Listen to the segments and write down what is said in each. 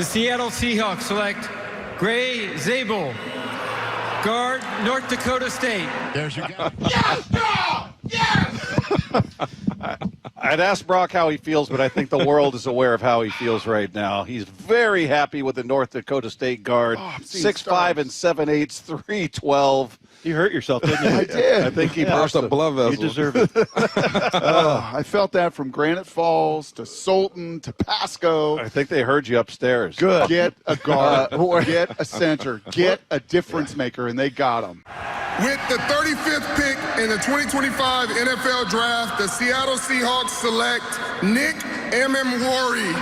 the Seattle Seahawks select Gray Zabel, guard, North Dakota State. There's your guy. Yes, God! Yes! I'd ask Brock how he feels, but I think the world is aware of how he feels right now. He's very happy with the North Dakota State guard. 6'5" and 7'8", 312. You hurt yourself, didn't you? I did. I think he Burst a blood vessel. You deserve it. I felt that from Granite Falls to Sultan to Pasco. I think they heard you upstairs. Good. Get a guard, get a center, get a difference maker, and they got him. With the 35th pick in the 2025 NFL Draft, the Seattle Seahawks select Nick Emmanwori,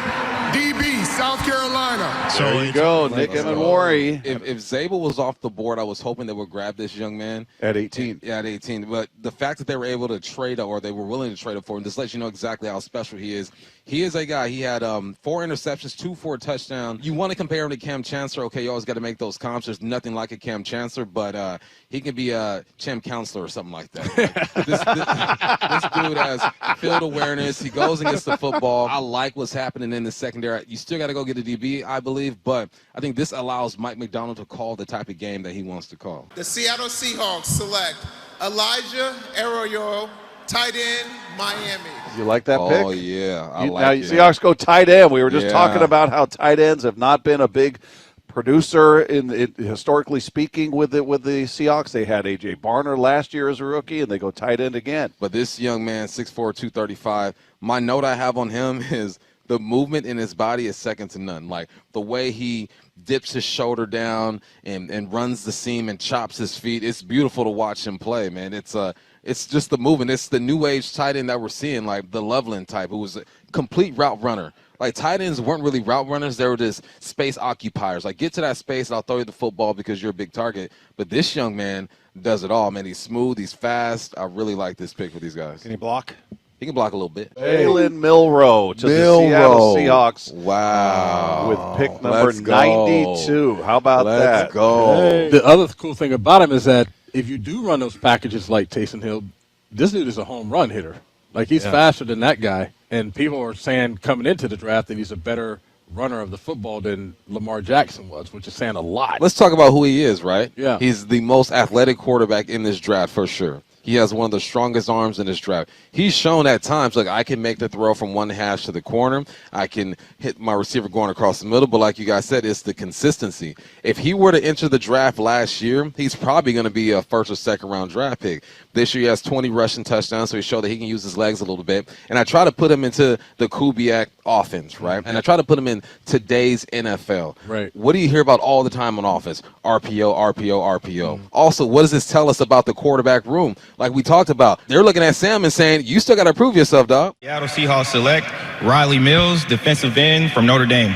DB, South Carolina. So there you go, Nick Emmanwori. If Zabel was off the board, I was hoping they would grab this young man. At 18. Yeah, at 18. But the fact that they were able to trade or they were willing to trade up for him, just lets you know exactly how special he is. He is a guy. He had 4 interceptions, 2 for a touchdown. You want to compare him to Cam Chancellor. Okay, you always got to make those comps. There's nothing like a Cam Chancellor, but he can be a Chem Counselor or something like that. This dude has field awareness. He goes and gets the football. I like what's happening in the secondary. You still got to go get a DB, I believe, but I think this allows Mike McDonald to call the type of game that he wants to call. The Seattle Seahawks select Elijah Arroyo, tight end, Miami. You like that pick? Oh, yeah. I Now, like it. Seahawks go tight end. We were just Yeah. talking about how tight ends have not been a big producer historically speaking with the Seahawks. They had A.J. Barner last year as a rookie, and they go tight end again. But this young man, 6'4", 235, my note I have on him is the movement in his body is second to none. Like the way he dips his shoulder down and runs the seam and chops his feet. It's beautiful to watch him play, man. It's just the movement. It's the new age tight end that we're seeing, like the Loveland type, who was a complete route runner. Like tight ends weren't really route runners. They were just space occupiers. Like get to that space and I'll throw you the football because you're a big target. But this young man does it all, man. He's smooth. He's fast. I really like this pick for these guys. Can he block? He can block a little bit. Jalen Milroe to the Seattle Seahawks. Wow. With pick number Let's go. 92. How about that? Let's go. The other cool thing about him is that if you do run those packages like Taysom Hill, this dude is a home run hitter. Like he's faster than that guy. And people are saying coming into the draft that he's a better runner of the football than Lamar Jackson was, which is saying a lot. Let's talk about who he is, right? Yeah. He's the most athletic quarterback in this draft for sure. He has one of the strongest arms in this draft. He's shown at times, like, I can make the throw from one hash to the corner. I can hit my receiver going across the middle. But like you guys said, it's the consistency. If he were to enter the draft last year, he's probably going to be a first or second round draft pick. This year he has 20 rushing touchdowns, so he showed that he can use his legs a little bit. And I try to put him into the Kubiak offense, right? And I try to put him in today's NFL. Right. What do you hear about all the time on offense? RPO, RPO, RPO. Also, what does this tell us about the quarterback room? Like we talked about, they're looking at Sam and saying, you still got to prove yourself, dog. Seattle Seahawks select Rylie Mills, defensive end from Notre Dame.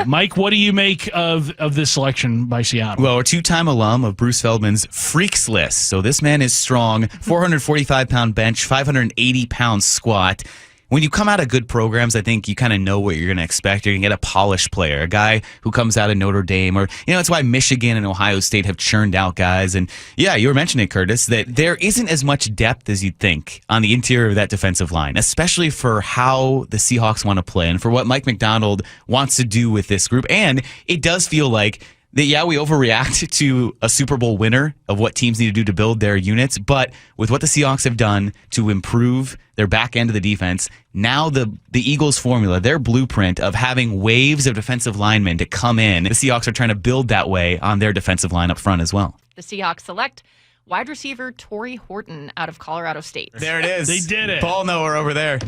Mike, what do you make of this selection by Seattle? Well, a 2-time alum of Bruce Feldman's Freaks List. So this man is strong, 445-pound bench, 580-pound squat. When you come out of good programs, I think you kind of know what you're going to expect. You're going to get a polished player, a guy who comes out of Notre Dame, or, it's why Michigan and Ohio State have churned out guys. And yeah, you were mentioning, Curtis, that there isn't as much depth as you'd think on the interior of that defensive line, especially for how the Seahawks want to play and for what Mike McDonald wants to do with this group. And it does feel like that, yeah, we overreact to a Super Bowl winner of what teams need to do to build their units, but with what the Seahawks have done to improve their back end of the defense, now the Eagles formula, their blueprint of having waves of defensive linemen to come in, the Seahawks are trying to build that way on their defensive line up front as well. The Seahawks select wide receiver Tory Horton out of Colorado State. There it is. They did it. Ball knower over there.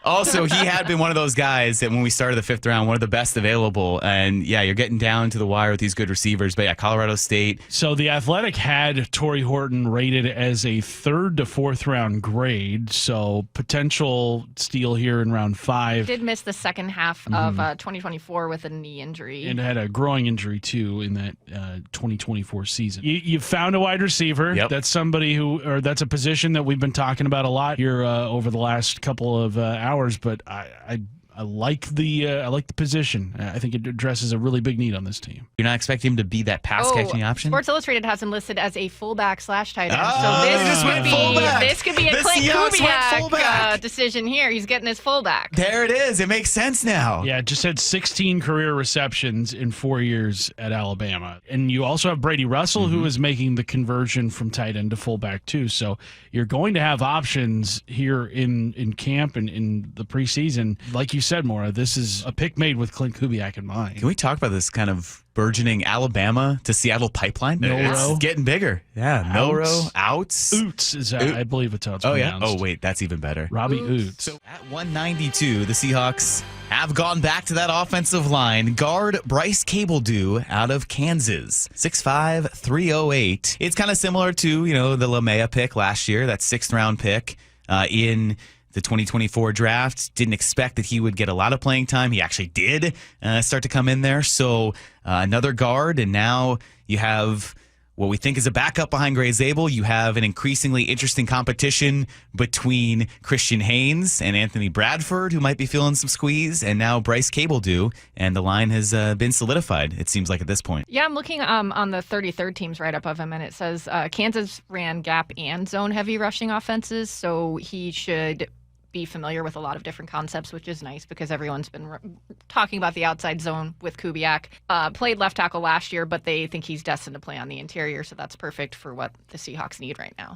Also, he had been one of those guys that when we started the 5th round, one of the best available. And yeah, you're getting down to the wire with these good receivers. But yeah, Colorado State. So the Athletic had Tory Horton rated as a 3rd to 4th round grade. So potential steal here in round 5. Did miss the second half of 2024 with a knee injury. And had a growing injury, too, in that 2024 season. You found a wide receiver. Yep. That's somebody that's a position that we've been talking about a lot here over the last couple of hours. But I like the position. I think it addresses a really big need on this team. You're not expecting him to be that pass-catching option? Sports Illustrated has him listed as a fullback / tight end. Oh, so they just went this could be a The Clint Seahawks went fullback. Kubiak decision here. He's getting his fullback. There it is. It makes sense now. Yeah, just had 16 career receptions in 4 years at Alabama. And you also have Brady Russell, who is making the conversion from tight end to fullback, too. So you're going to have options here in camp and in the preseason. Like you said, Maura, this is a pick made with Clint Kubiak in mind. Can we talk about this kind of burgeoning Alabama to Seattle pipeline? Milroe. It's getting bigger. Yeah, Milroe, Ouzts. Ouzts is, I believe it's how it's Oh, yeah? pronounced. Oh, wait, that's even better. Robbie Ouzts. So at 192, the Seahawks have gone back to that offensive line. Guard Bryce Cabeldue out of Kansas, 6'5", 308. It's kind of similar to, the LaMea pick last year, that 6th-round pick in the 2024 draft. Didn't expect that he would get a lot of playing time. He actually did start to come in there. So another guard, and now you have what we think is a backup behind Gray Zabel. You have an increasingly interesting competition between Christian Haynes and Anthony Bradford, who might be feeling some squeeze, and now Bryce Cabeldue, and the line has been solidified, it seems like, at this point. Yeah, I'm looking on the 33rd teams right up of him, and it says Kansas ran gap and zone heavy rushing offenses, so he should be familiar with a lot of different concepts, which is nice because everyone's been talking about the outside zone with Kubiak. Played left tackle last year, but they think he's destined to play on the interior, so that's perfect for what the Seahawks need right now.